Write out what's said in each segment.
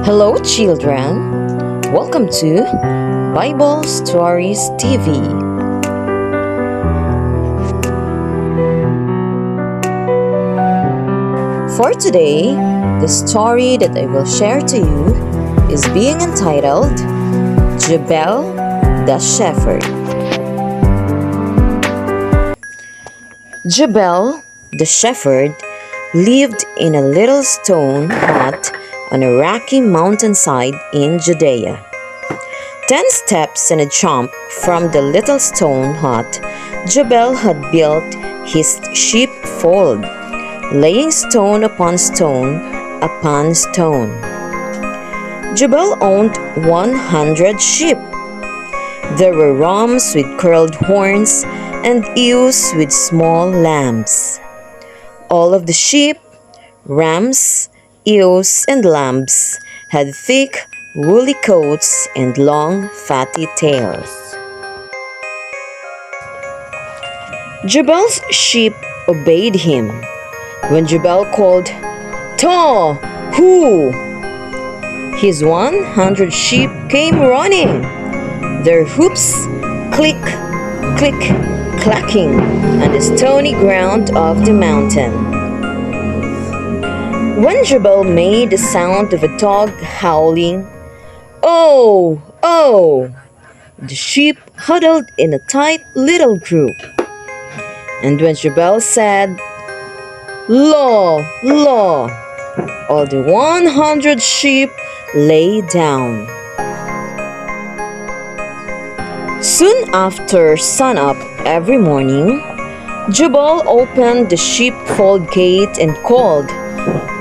Hello, children. Welcome to Bible Stories TV. For today, the story that I will share to you is being entitled Jabel the Shepherd. Jabel the shepherd lived in a little stone hut on a rocky mountainside in Judea. 10 steps and a jump from the little stone hut, Jabel had built his sheepfold, laying stone upon stone upon stone. Jabel owned 100 sheep. There were rams with curled horns and ewes with small lambs. All of the sheep, rams, ewes, and lambs had thick, woolly coats and long, fatty tails. Jabel's sheep obeyed him. When Jabel called, "Taw! Hoo!" his 100 sheep came running, their hooves click, click, clacking on the stony ground of the mountain. When Jabel made the sound of a dog howling, "Oh! Oh!" the sheep huddled in a tight little group. And when Jabel said, "Law! Law!" all the 100 sheep lay down. Soon after sunup every morning, Jabal opened the sheepfold gate and called,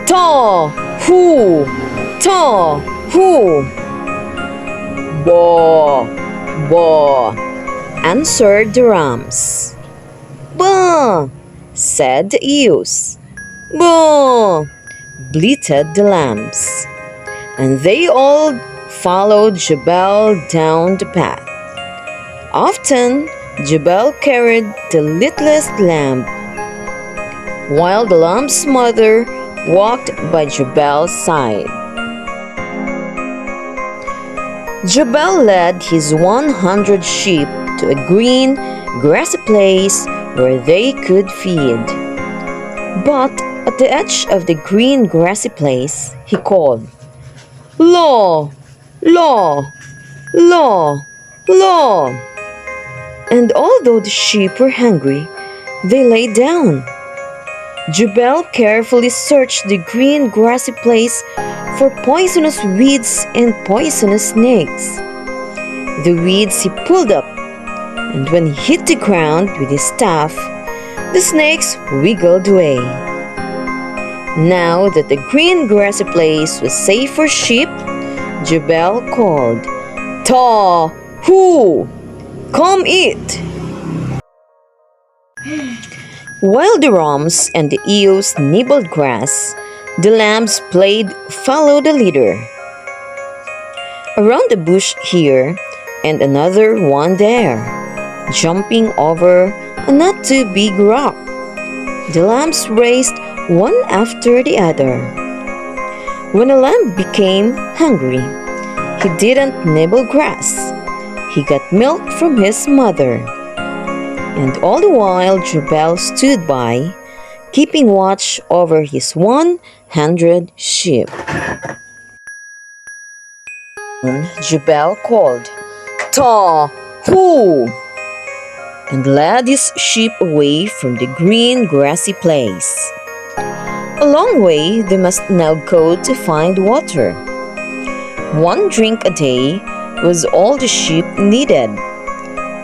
"Taw! Hoo! Taw! Hoo!" "Baa! Baa!" answered the rams. "Baa!" said the ewes. "Baa!" bleated the lambs. And they all followed Jabal down the path. Often, Jabal carried the littlest lamb, while the lamb's mother walked by Jabel's side. Jabel led his 100 sheep to a green, grassy place where they could feed. But at the edge of the green, grassy place, he called, "Law! Law! Law! Law!" And although the sheep were hungry, they lay down. Jabel carefully searched the green grassy place for poisonous weeds and poisonous snakes. The weeds he pulled up, and when he hit the ground with his staff, the snakes wiggled away. Now that the green grassy place was safe for sheep, Jabel called, "Taw! Hoo! Come eat!" While the rams and the ewes nibbled grass, the lambs played follow the leader. Around a bush here and another one there, jumping over a not too big rock, the lambs raced one after the other. When a lamb became hungry, he didn't nibble grass. He got milk from his mother. And all the while Jabel stood by, keeping watch over his 100 sheep. Jabel called, "Taw! Hoo!" and led his sheep away from the green grassy place. A long way they must now go to find water. 1 drink a day was all the sheep needed,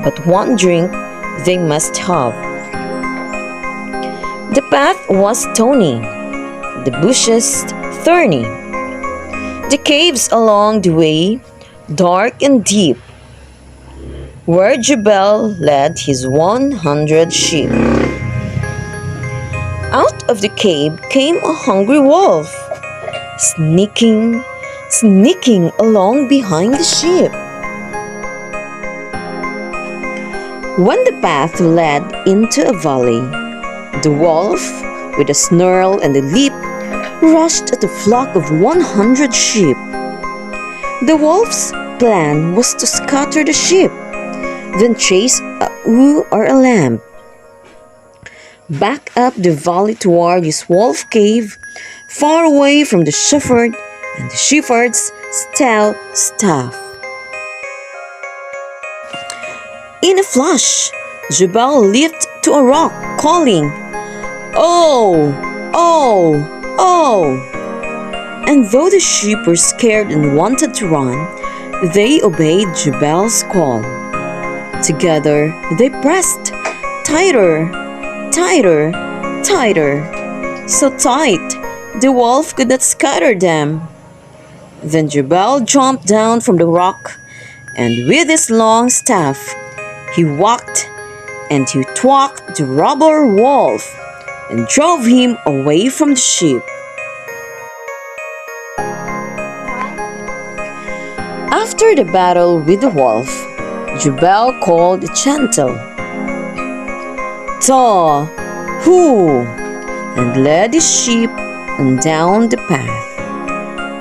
but 1 drink they must have. The path was stony, the bushes thorny, the caves along the way dark and deep, where Jabel led his 100 sheep. Out of the cave came a hungry wolf, sneaking along behind the sheep. When the path led into a valley, the wolf, with a snarl and a leap, rushed at a flock of 100 sheep. The wolf's plan was to scatter the sheep, then chase a ewe or a lamb back up the valley toward his wolf cave, far away from the shepherd and the shepherd's stout staff. In a flash, Jabel leaped to a rock, calling, "Oh! Oh! Oh!" And though the sheep were scared and wanted to run, they obeyed Jabel's call. Together, they pressed tighter, tighter, tighter, so tight the wolf could not scatter them. Then Jabel jumped down from the rock, and with his long staff, he walked and he thwacked the robber wolf and drove him away from the sheep. After the battle with the wolf, Jabel called gentle, "Ta, who?" and led his sheep on down the path.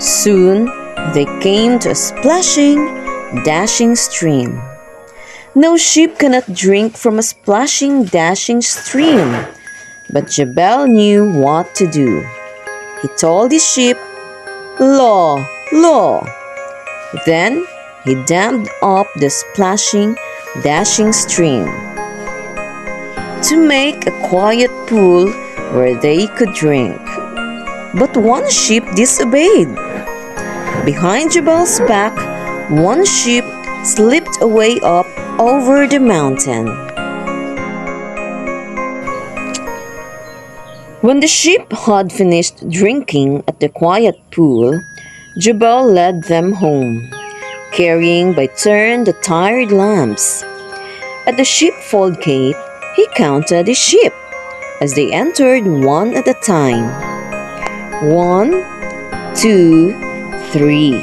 Soon they came to a splashing, dashing stream. No sheep cannot drink from a splashing, dashing stream, but Jabel knew what to do. He told his sheep, "Law, law." Then he dammed up the splashing, dashing stream to make a quiet pool where they could drink. But one sheep disobeyed. Behind Jabel's back, one sheep slipped away up over the mountain. When the sheep had finished drinking at the quiet pool, Jabel led them home, carrying by turn the tired lambs. At the sheepfold gate, he counted the sheep as they entered one at a time. 1, 2, 3.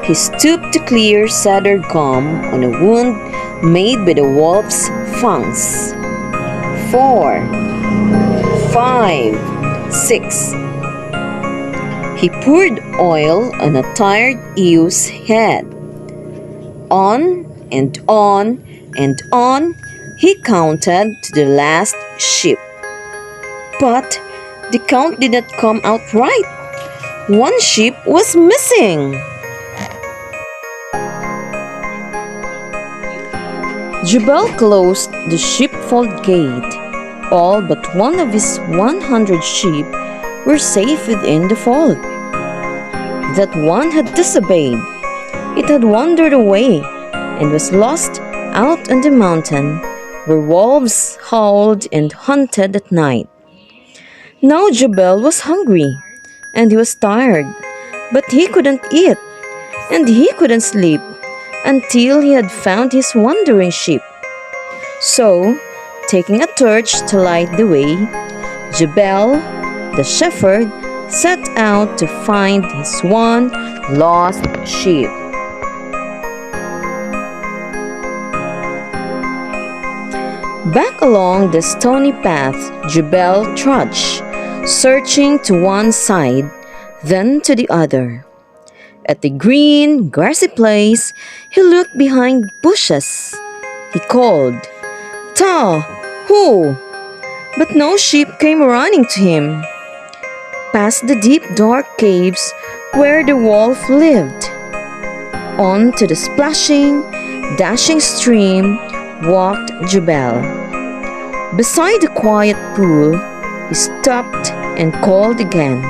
He stooped to clear cedar gum on a wound made by the wolf's fangs. 4, 5, 6. He poured oil on a tired ewe's head. On and on and on he counted to the last sheep. But the count did not come out right. One sheep was missing. Jabel closed the sheepfold gate. All but one of his 100 sheep were safe within the fold. That one had disobeyed. It had wandered away and was lost out on the mountain where wolves howled and hunted at night. Now Jabel was hungry and he was tired, but he couldn't eat and he couldn't sleep until he had found his wandering sheep. So, taking a torch to light the way, Jabel, the shepherd, set out to find his one lost sheep. Back along the stony path, Jabel trudged, searching to one side, then to the other. At the green, grassy place, he looked behind bushes. He called, "Ta, who?" But no sheep came running to him. Past the deep, dark caves where the wolf lived, on to the splashing, dashing stream walked Jabel. Beside the quiet pool, he stopped and called again,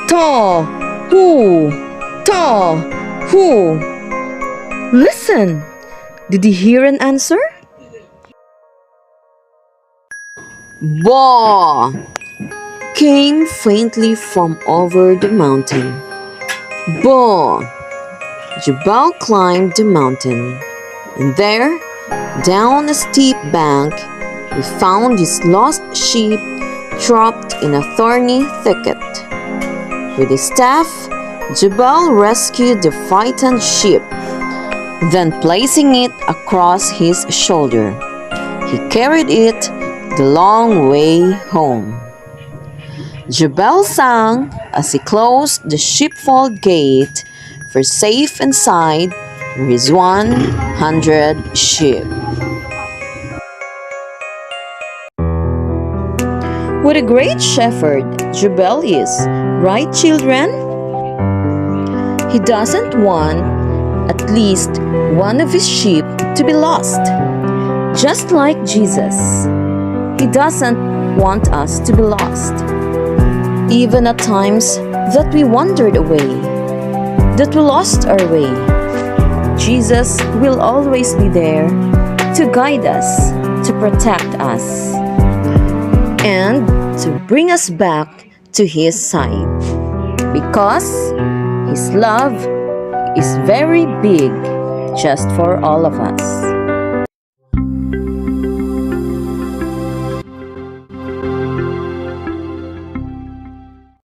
"Ta, who? Ta, who?" Listen! Did he hear an answer? "Bah!" came faintly from over the mountain. "Bah!" Jabal climbed the mountain, and there, down a steep bank, he found his lost sheep trapped in a thorny thicket. With his staff, Jabal rescued the frightened sheep. Then placing it across his shoulder, he carried it the long way home. Jabal sang as he closed the sheepfold gate for safe inside his 100 sheep. What a great shepherd Jabel is, right, children? He doesn't want at least one of his sheep to be lost. Just like Jesus, he doesn't want us to be lost. Even at times that we wandered away, that we lost our way, Jesus will always be there to guide us, to protect us, and to bring us back to His side. Because His love is very big just for all of us.